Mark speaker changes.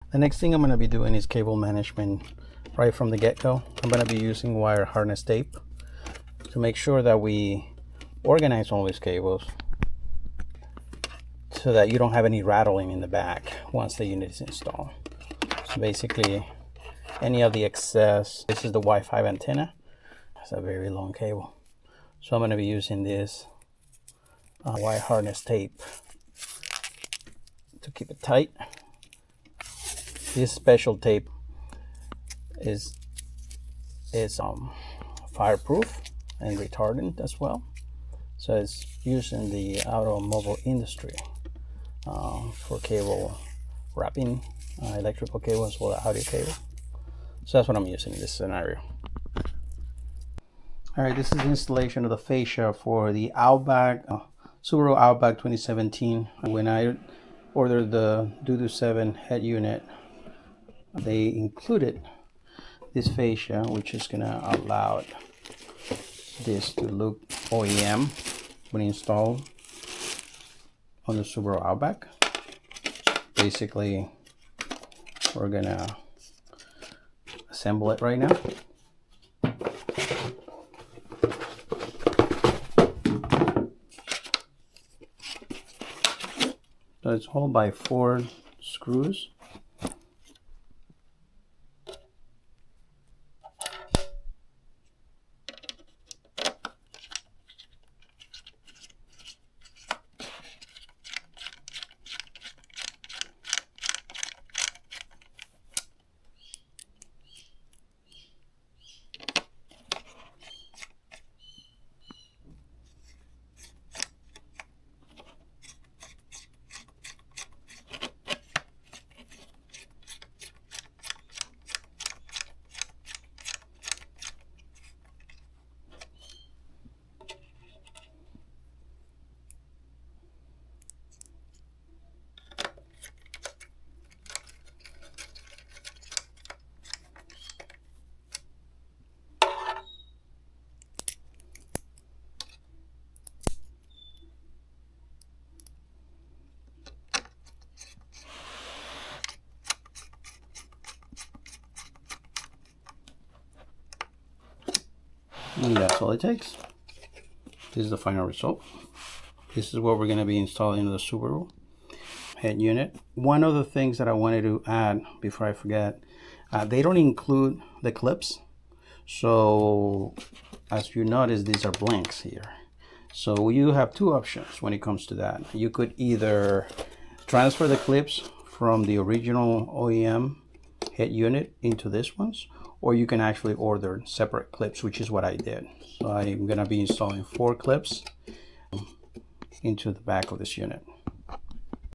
Speaker 1: The next thing I'm going to be doing is cable management right from the get-go. I'm going to be using wire harness tape to make sure that we organize all these cables so that you don't have any rattling in the back once the unit is installed. So basically, any of the excess, this is the Wi-Fi antenna. It's a very long cable. So I'm going to be using this wire harness tape to keep it tight. This special tape is fireproof and retardant as well. So it's used in the automobile industry for cable wrapping, electrical cable as well as audio cable. So that's what I'm using in this scenario. All right, this is the installation of the fascia for the Outback, Subaru Outback 2017. When I ordered the Doo 7 head unit, they included this fascia, which is gonna allow this to look OEM when installed on the Subaru Outback. Basically, we're gonna assemble it right now. So it's held by 4 screws. And that's all it takes. This is the final result. This is what we're going to be installing in the Subaru head unit. One of the things that I wanted to add before I forget, they don't include the clips. So as you notice, these are blanks here. So you have 2 options when it comes to that. You could either transfer the clips from the original OEM head unit into this ones, or you can actually order separate clips, which is what I did. So I'm going to be installing 4 clips into the back of this unit.